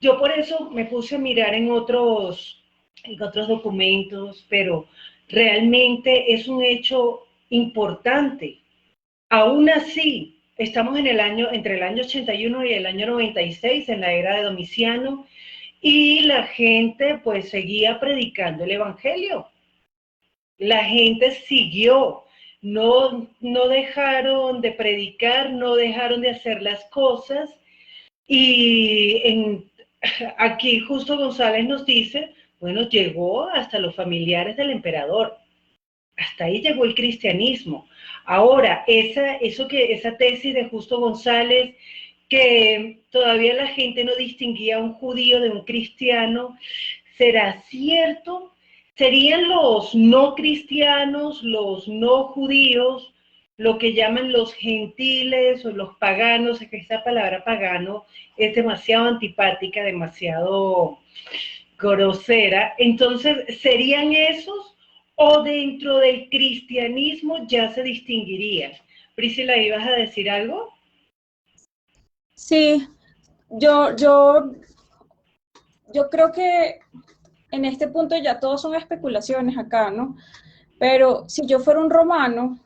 Yo por eso me puse a mirar en otros documentos, pero realmente es un hecho importante. Aún así, estamos entre el año 81 y el año 96, en la era de Domiciano, y la gente pues seguía predicando el evangelio. La gente siguió, no dejaron de predicar, no dejaron de hacer las cosas. Y aquí Justo González nos dice, bueno, llegó hasta los familiares del emperador. Hasta ahí llegó el cristianismo. Ahora, esa tesis de Justo González, que todavía la gente no distinguía a un judío de un cristiano, ¿será cierto? ¿Serían los no cristianos, los no judíos, lo que llaman los gentiles o los paganos? Es que esa palabra pagano es demasiado antipática, demasiado grosera. Entonces, ¿serían esos o dentro del cristianismo ya se distinguirían? Priscila, ¿ibas a decir algo? Sí, yo creo que en este punto ya todos son especulaciones acá, ¿no? Pero si yo fuera un romano,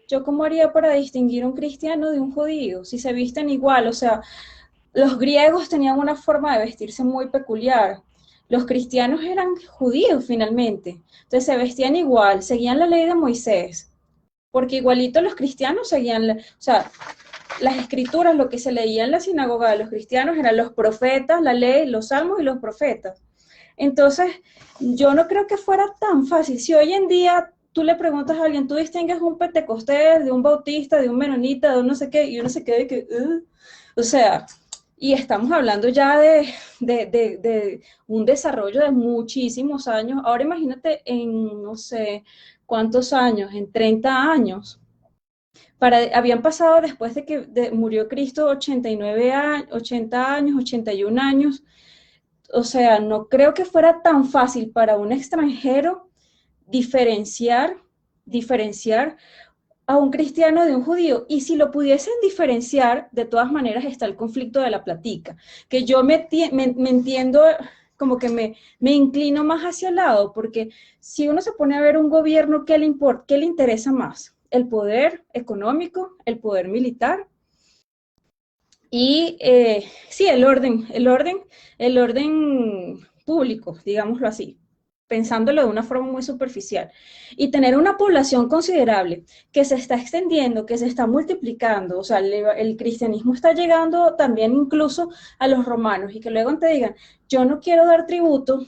¿yo cómo haría para distinguir un cristiano de un judío? Si se visten igual, o sea, los griegos tenían una forma de vestirse muy peculiar. Los cristianos eran judíos finalmente, entonces se vestían igual, seguían la ley de Moisés, porque igualito los cristianos seguían, o sea, las escrituras, lo que se leía en la sinagoga de los cristianos eran los profetas, la ley, los salmos y los profetas. Entonces, yo no creo que fuera tan fácil. Si hoy en día tú le preguntas a alguien, tú distingues un pentecostés de un bautista, de un menonita, de un no sé qué, y uno se queda de que, o sea, y estamos hablando ya de un desarrollo de muchísimos años. Ahora imagínate en, no sé, ¿cuántos años? En 30 años. Habían pasado después de que murió Cristo 89 años, 80 años, 81 años. O sea, no creo que fuera tan fácil para un extranjero diferenciar a un cristiano de un judío. Y si lo pudiesen diferenciar, de todas maneras está el conflicto de la platica, que yo me entiendo, como que me inclino más hacia el lado, porque si uno se pone a ver un gobierno, ¿qué le interesa más? ¿El poder económico? ¿El poder militar? Y sí, el orden público, digámoslo así, pensándolo de una forma muy superficial. Y tener una población considerable que se está extendiendo, que se está multiplicando, o sea, el cristianismo está llegando también incluso a los romanos, y que luego te digan, yo no quiero dar tributo,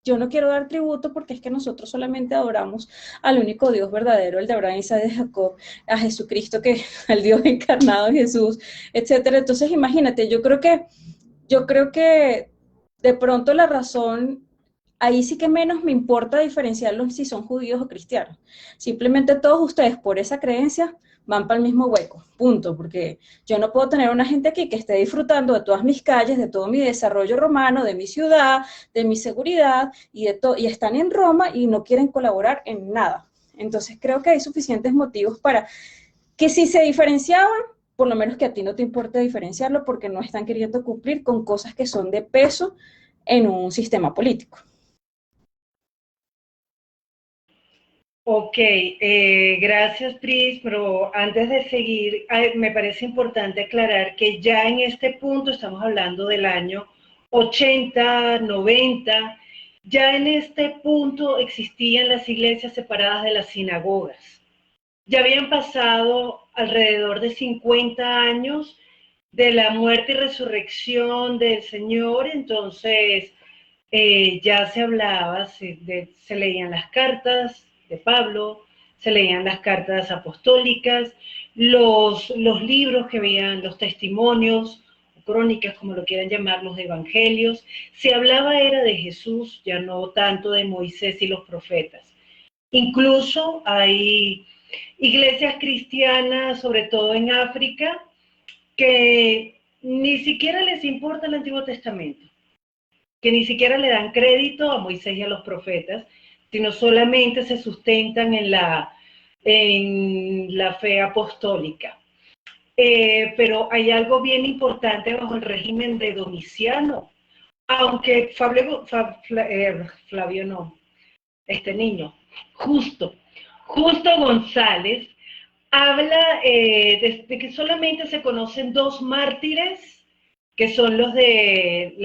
yo no quiero dar tributo porque es que nosotros solamente adoramos al único Dios verdadero, el de Abraham, Isaac y de Jacob, a Jesucristo, que al Dios encarnado Jesús, etcétera. Entonces, imagínate, yo creo que de pronto la razón, ahí sí que menos me importa diferenciarlos si son judíos o cristianos. Simplemente todos ustedes por esa creencia van para el mismo hueco, punto, porque yo no puedo tener una gente aquí que esté disfrutando de todas mis calles, de todo mi desarrollo romano, de mi ciudad, de mi seguridad, y están en Roma y no quieren colaborar en nada. Entonces creo que hay suficientes motivos para que si se diferenciaban, por lo menos que a ti no te importe diferenciarlo porque no están queriendo cumplir con cosas que son de peso en un sistema político. Ok, gracias Pris, pero antes de seguir, me parece importante aclarar que ya en este punto estamos hablando del año 80, 90, ya en este punto existían las iglesias separadas de las sinagogas. Ya habían pasado alrededor de 50 años de la muerte y resurrección del Señor, entonces ya se hablaba, se leían las cartas de Pablo, se leían las cartas apostólicas, los libros que veían, los testimonios, crónicas, como lo quieran llamar, los evangelios. Se hablaba era de Jesús, ya no tanto de Moisés y los profetas. Incluso hay iglesias cristianas, sobre todo en África, que ni siquiera les importa el Antiguo Testamento, que ni siquiera le dan crédito a Moisés y a los profetas, sino solamente se sustentan en la fe apostólica. Pero hay algo bien importante bajo el régimen de Domiciano, aunque Flavio no, este niño, Justo González, habla de que solamente se conocen dos mártires, que son los de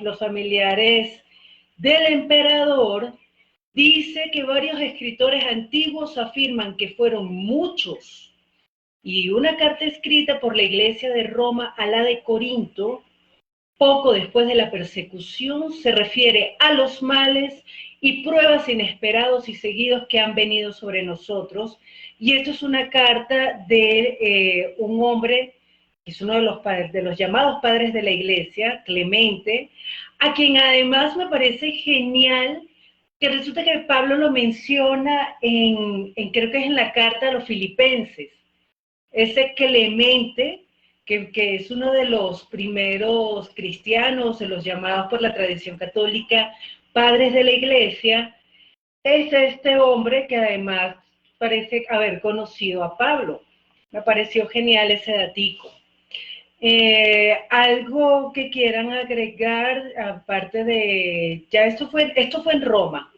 los familiares del emperador. Dice que varios escritores antiguos afirman que fueron muchos, y una carta escrita por la Iglesia de Roma a la de Corinto, poco después de la persecución, se refiere a los males y pruebas inesperados y seguidos que han venido sobre nosotros. Y esto es una carta de un hombre que es uno de los llamados padres de la Iglesia, Clemente, a quien además me parece genial que resulta que Pablo lo menciona creo que es en la carta a los filipenses. Ese Clemente, que es uno de los primeros cristianos, de los llamados por la tradición católica padres de la Iglesia, es este hombre que además parece haber conocido a Pablo. Me pareció genial ese datico. Algo que quieran agregar, aparte de, ya esto fue en Roma,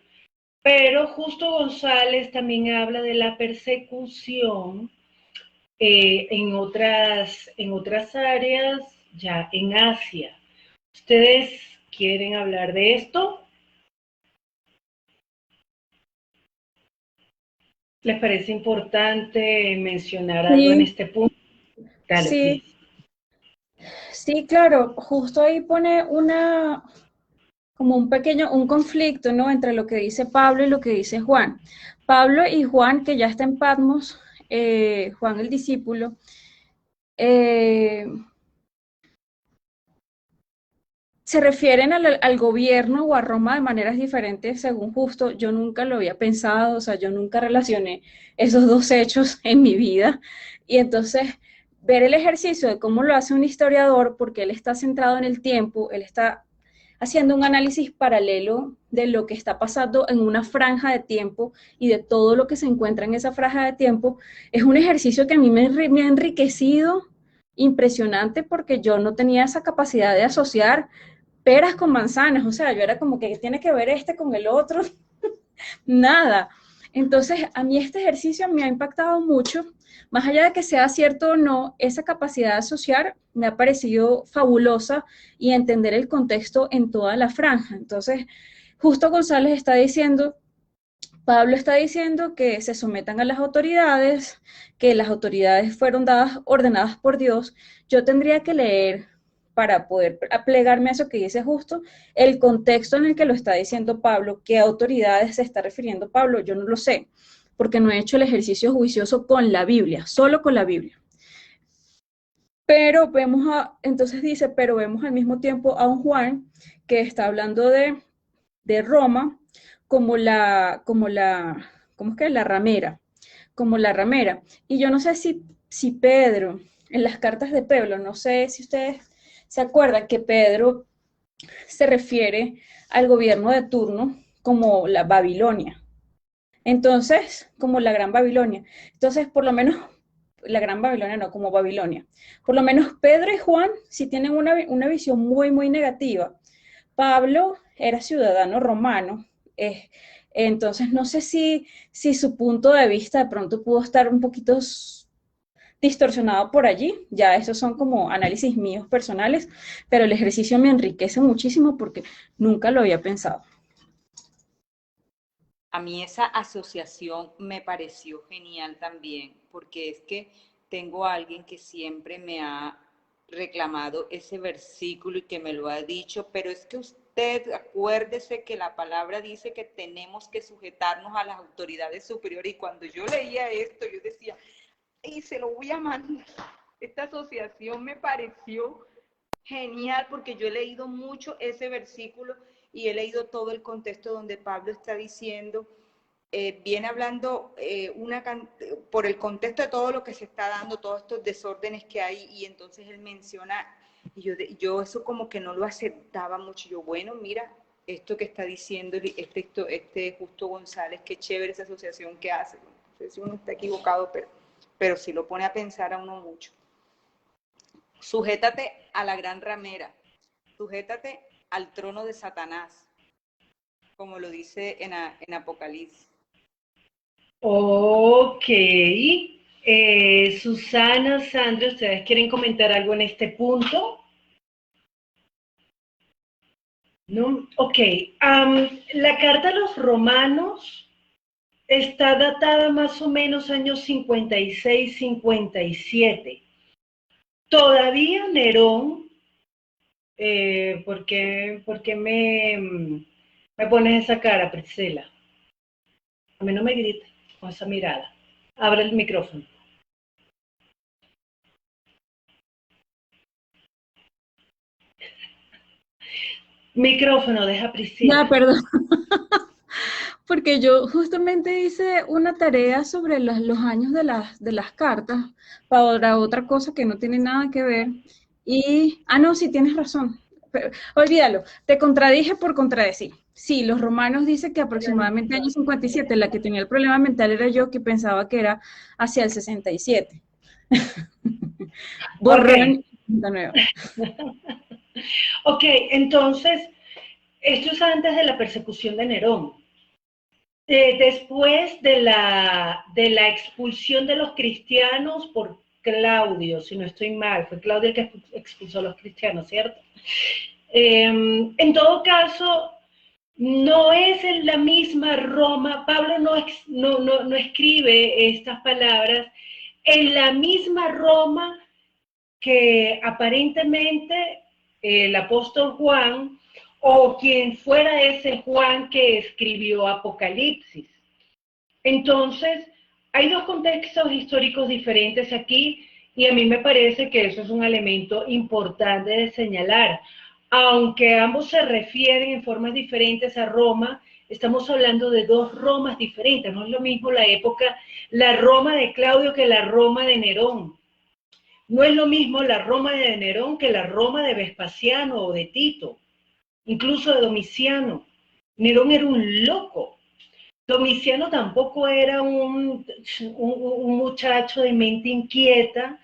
pero Justo González también habla de la persecución en otras áreas, ya en Asia. ¿Ustedes quieren hablar de esto? ¿Les parece importante mencionar algo en este punto? Dale, Sí, please. sí, claro, justo ahí pone como un conflicto, ¿no? Entre lo que dice Pablo y lo que dice Juan. Pablo y Juan, que ya está en Patmos, Juan el discípulo, se refieren al gobierno o a Roma de maneras diferentes según Justo. Yo nunca lo había pensado, o sea, yo nunca relacioné esos dos hechos en mi vida. Y entonces, ver el ejercicio de cómo lo hace un historiador, porque él está centrado en el tiempo, él está haciendo un análisis paralelo de lo que está pasando en una franja de tiempo y de todo lo que se encuentra en esa franja de tiempo, es un ejercicio que a mí me ha enriquecido impresionante porque yo no tenía esa capacidad de asociar peras con manzanas, o sea, yo era como que tiene que ver este con el otro, nada. Entonces, a mí este ejercicio me ha impactado mucho, más allá de que sea cierto o no, esa capacidad de asociar me ha parecido fabulosa y entender el contexto en toda la franja. Entonces, justo González está diciendo, Pablo está diciendo que se sometan a las autoridades, que las autoridades fueron dadas, ordenadas por Dios. Yo tendría que leer para poder plegarme a eso que dice justo, el contexto en el que lo está diciendo Pablo, qué autoridades se está refiriendo Pablo, yo no lo sé, porque no he hecho el ejercicio juicioso con la Biblia, solo con la Biblia. Pero vemos entonces dice, pero vemos al mismo tiempo a un Juan que está hablando de Roma como ¿cómo es que? La ramera, como la ramera. Y yo no sé si Pedro, en las cartas de Pedro, no sé si ustedes se acuerdan que Pedro se refiere al gobierno de turno como la Babilonia. Entonces, como la Gran Babilonia. Entonces, por lo menos, la Gran Babilonia no, como Babilonia. Por lo menos Pedro y Juan sí tienen una visión muy, muy negativa. Pablo era ciudadano romano, entonces no sé si su punto de vista de pronto pudo estar un poquito distorsionado por allí, ya esos son como análisis míos personales, pero el ejercicio me enriquece muchísimo porque nunca lo había pensado. A mí esa asociación me pareció genial también, porque es que tengo a alguien que siempre me ha reclamado ese versículo y que me lo ha dicho, pero es que usted acuérdese que la palabra dice que tenemos que sujetarnos a las autoridades superiores, y cuando yo leía esto, yo decía, y se lo voy a mandar. Esta asociación me pareció genial porque yo he leído mucho ese versículo y he leído todo el contexto donde Pablo está diciendo, viene hablando por el contexto de todo lo que se está dando, todos estos desórdenes que hay, y entonces él menciona, y yo eso como que no lo aceptaba mucho. Yo, bueno, mira, esto que está diciendo este Justo González, qué chévere esa asociación que hace. No sé si uno está equivocado, pero sí lo pone a pensar a uno mucho. Sujétate a la gran ramera, sujétate al trono de Satanás, como lo dice en Apocalipsis. Ok. Susana, Sandra, ¿ustedes quieren comentar algo en este punto? ¿No? Ok. La carta a los romanos está datada más o menos años 56-57. Todavía Nerón, ¿por qué me pones esa cara, Priscila? A mí no me grites con esa mirada. Abre el micrófono. Micrófono, deja Priscila. Ya, perdón. Porque yo justamente hice una tarea sobre los años de las cartas para otra cosa que no tiene nada que ver. Y, no, sí, tienes razón. Pero, olvídalo, te contradije por contradecir. Sí, los romanos dicen que aproximadamente año 57, la que tenía el problema mental era yo, que pensaba que era hacia el 67. Borrón de nuevo. Ok, entonces, esto es antes de la persecución de Nerón. Después de la expulsión de los cristianos por Claudio, si no estoy mal, fue Claudio el que expulsó a los cristianos, ¿cierto? En todo caso, no es en la misma Roma, Pablo no escribe estas palabras en la misma Roma que aparentemente el apóstol Juan o quien fuera ese Juan que escribió Apocalipsis. Entonces, hay dos contextos históricos diferentes aquí y a mí me parece que eso es un elemento importante de señalar. Aunque ambos se refieren en formas diferentes a Roma, estamos hablando de dos Romas diferentes. No es lo mismo la época, la Roma de Claudio que la Roma de Nerón. No es lo mismo la Roma de Nerón que la Roma de Vespasiano o de Tito, incluso de Domiciano. Nerón era un loco. Domiciano tampoco era un muchacho de mente inquieta.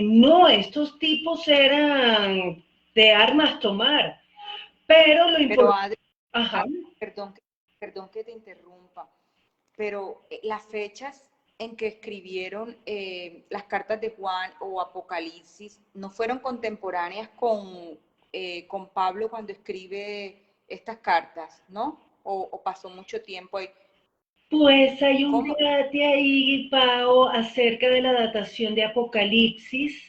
No, estos tipos eran de armas tomar. Pero lo importante... Adri, perdón que te interrumpa. pero las fechas en que escribieron las cartas de Juan o Apocalipsis no fueron contemporáneas con Pablo cuando escribe estas cartas, ¿no? O pasó mucho tiempo ahí. Pues hay un ¿Cómo? debate ahí, Pao, acerca de la datación de Apocalipsis.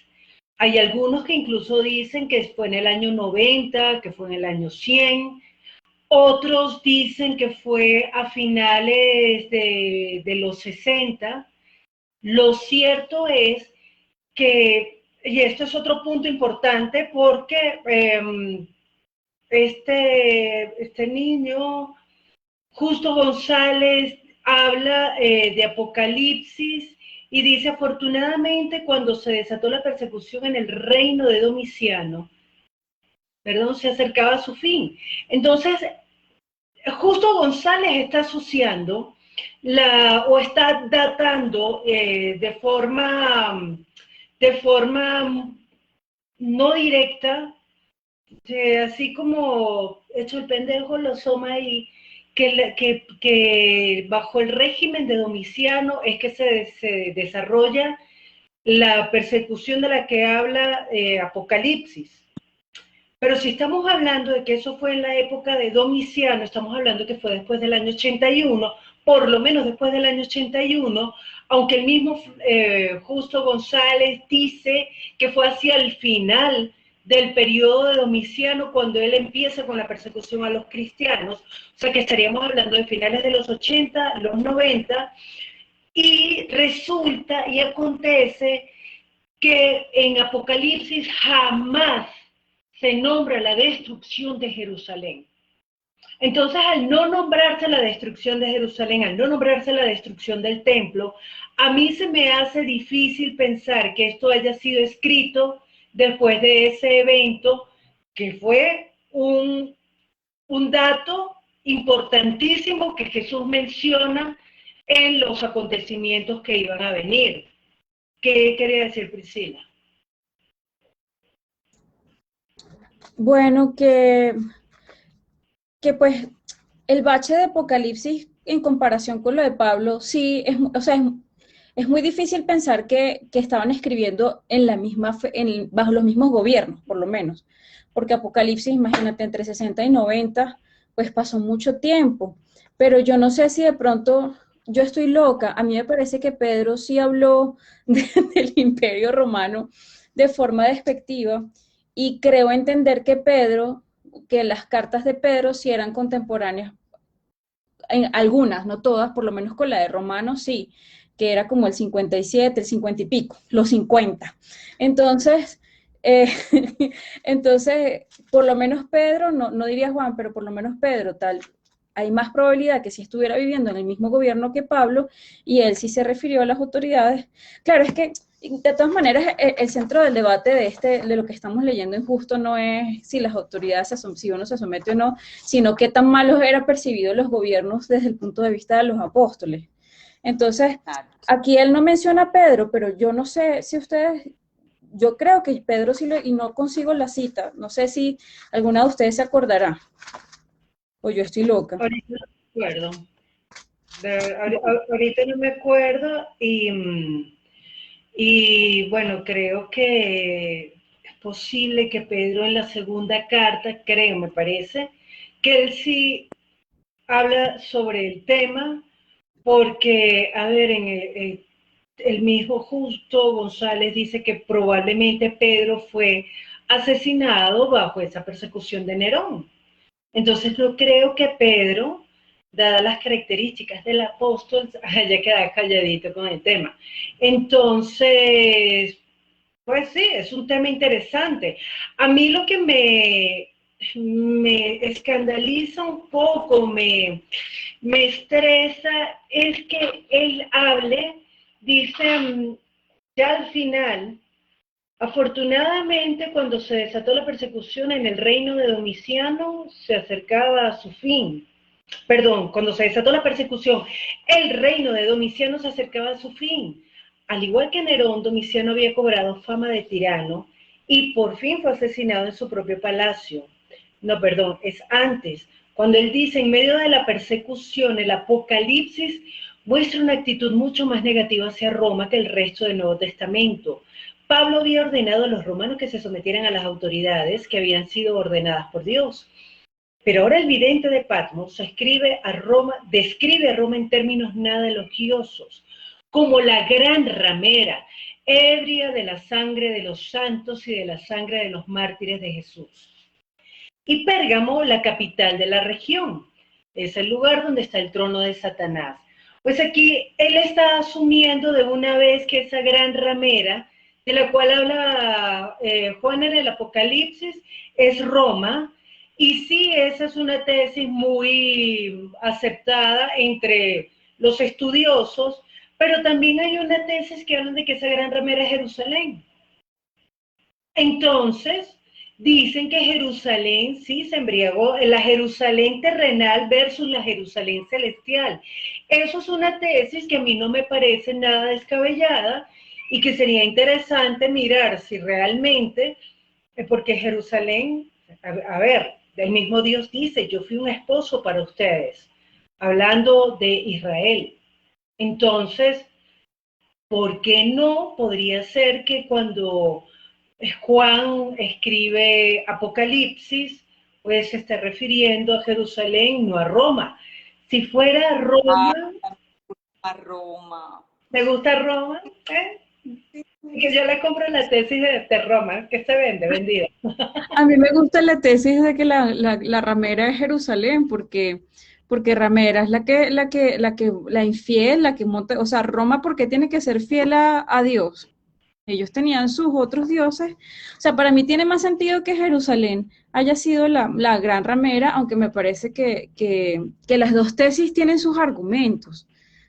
Hay algunos que incluso dicen que fue en el año 90, que fue en el año 100. Otros dicen que fue a finales de los 60. Lo cierto es que, y esto es otro punto importante, porque este niño, Justo González, habla de Apocalipsis y dice, afortunadamente cuando se desató la persecución en el reino de Domiciano, perdón, se acercaba a su fin. Entonces, Justo González está asociando o está datando de forma no directa, así como hecho el pendejo lo soma ahí, que bajo el régimen de Domiciano es que se desarrolla la persecución de la que habla Apocalipsis. Pero si estamos hablando de que eso fue en la época de Domiciano, estamos hablando que fue después del año 81, por lo menos después del año 81, aunque el mismo Justo González dice que fue hacia el final del periodo de Domiciano cuando él empieza con la persecución a los cristianos, o sea que estaríamos hablando de finales de los 80, los 90, y resulta y acontece que en Apocalipsis jamás se nombra la destrucción de Jerusalén. Entonces, al no nombrarse la destrucción de Jerusalén, al no nombrarse la destrucción del templo, a mí se me hace difícil pensar que esto haya sido escrito después de ese evento, que fue un dato importantísimo que Jesús menciona en los acontecimientos que iban a venir. ¿Qué quería decir Priscila? Bueno, que pues el bache de Apocalipsis en comparación con lo de Pablo, sí, o sea, es muy difícil pensar que estaban escribiendo en la misma bajo los mismos gobiernos, por lo menos, porque Apocalipsis, imagínate, entre 60 y 90, pues pasó mucho tiempo, pero yo no sé si de pronto yo estoy loca, a mí me parece que Pedro sí habló del Imperio Romano de forma despectiva y creo entender que las cartas de Pedro sí eran contemporáneas, en algunas, no todas, por lo menos con la de Romanos sí, que era como el 57, el 50 y pico, los 50. Entonces, eh, entonces por lo menos Pedro, no diría Juan, pero por lo menos Pedro, tal, hay más probabilidad que si estuviera viviendo en el mismo gobierno que Pablo y él sí se refirió a las autoridades. Claro, es que de todas maneras el centro del debate de lo que estamos leyendo en Justo no es si las autoridades, si uno se somete o no, sino qué tan malos eran percibidos los gobiernos desde el punto de vista de los apóstoles. Entonces, aquí él no menciona a Pedro, pero yo no sé si ustedes, yo creo que Pedro sí y no consigo la cita, no sé si alguna de ustedes se acordará. O yo estoy loca. Ahorita no me acuerdo. Ahorita no me acuerdo y bueno, creo que es posible que Pedro en la segunda carta, me parece, que él sí habla sobre el tema, porque, a ver, el mismo Justo González dice que probablemente Pedro fue asesinado bajo esa persecución de Nerón. Entonces no creo que Pedro, dadas las características del apóstol, haya quedado calladito con el tema. Entonces, pues sí, es un tema interesante. A mí lo que me escandaliza un poco, me estresa, es que él dice, ya al final, afortunadamente, cuando se desató la persecución en el reino de Domiciano, se acercaba a su fin. Perdón, cuando se desató la persecución, el reino de Domiciano se acercaba a su fin. Al igual que Nerón, Domiciano había cobrado fama de tirano y por fin fue asesinado en su propio palacio. No, perdón, es antes. Cuando él dice, en medio de la persecución, el Apocalipsis muestra una actitud mucho más negativa hacia Roma que el resto del Nuevo Testamento. Pablo había ordenado a los romanos que se sometieran a las autoridades que habían sido ordenadas por Dios. Pero ahora el vidente de Patmos describe a Roma en términos nada elogiosos, como la gran ramera, ebria de la sangre de los santos y de la sangre de los mártires de Jesús. Y Pérgamo, la capital de la región, es el lugar donde está el trono de Satanás. Pues aquí él está asumiendo de una vez que esa gran ramera, de la cual habla Juan en el Apocalipsis, es Roma. Y sí, esa es una tesis muy aceptada entre los estudiosos, pero también hay una tesis que habla de que esa gran ramera es Jerusalén. Entonces, dicen que Jerusalén, sí, se embriagó, la Jerusalén terrenal versus la Jerusalén celestial. Eso es una tesis que a mí no me parece nada descabellada y que sería interesante mirar si realmente, porque Jerusalén, a ver, el mismo Dios dice, yo fui un esposo para ustedes, hablando de Israel. Entonces, ¿por qué no? Podría ser que cuando Juan escribe Apocalipsis, pues se está refiriendo a Jerusalén, no a Roma. Si fuera Roma... A Roma. ¿Te gusta Roma? Que yo le compro la tesis de Roma, que se vende, vendida. A mí me gusta la tesis de que la ramera es Jerusalén, porque ramera es la infiel, la que monta, o sea, Roma, ¿por qué tiene que ser fiel a Dios? Ellos tenían sus otros dioses. O sea, para mí tiene más sentido que Jerusalén haya sido la gran ramera, aunque me parece que las dos tesis tienen sus argumentos.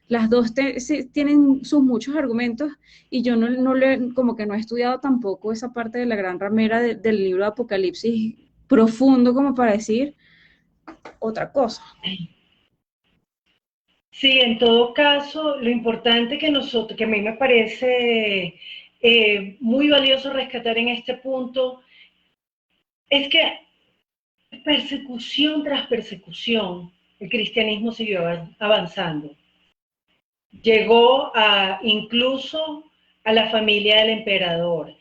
Las dos tienen sus muchos argumentos y yo como que no he estudiado tampoco esa parte de la gran ramera del libro de Apocalipsis profundo como para decir otra cosa. Sí, en todo caso, lo importante que a mí me parece muy valioso rescatar en este punto, es que persecución tras persecución, el cristianismo siguió avanzando. Llegó incluso a la familia del emperador.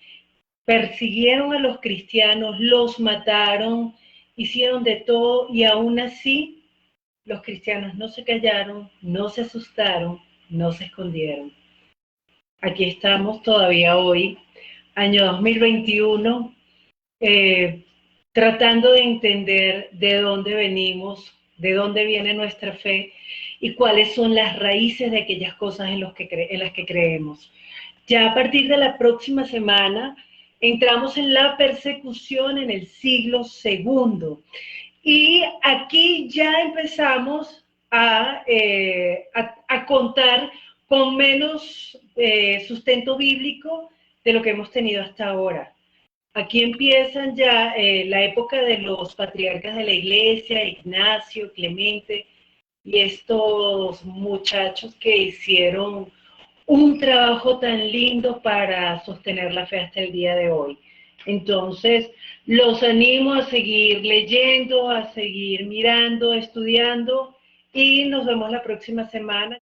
Persiguieron a los cristianos, los mataron, hicieron de todo y aún así los cristianos no se callaron, no se asustaron, no se escondieron. Aquí estamos todavía hoy, año 2021, tratando de entender de dónde venimos, de dónde viene nuestra fe y cuáles son las raíces de aquellas cosas en las que creemos. Ya a partir de la próxima semana entramos en la persecución en el siglo II. Y aquí ya empezamos a contar con menos sustento bíblico de lo que hemos tenido hasta ahora. Aquí empiezan ya la época de los patriarcas de la iglesia, Ignacio, Clemente, y estos muchachos que hicieron un trabajo tan lindo para sostener la fe hasta el día de hoy. Entonces, los animo a seguir leyendo, a seguir mirando, estudiando, y nos vemos la próxima semana.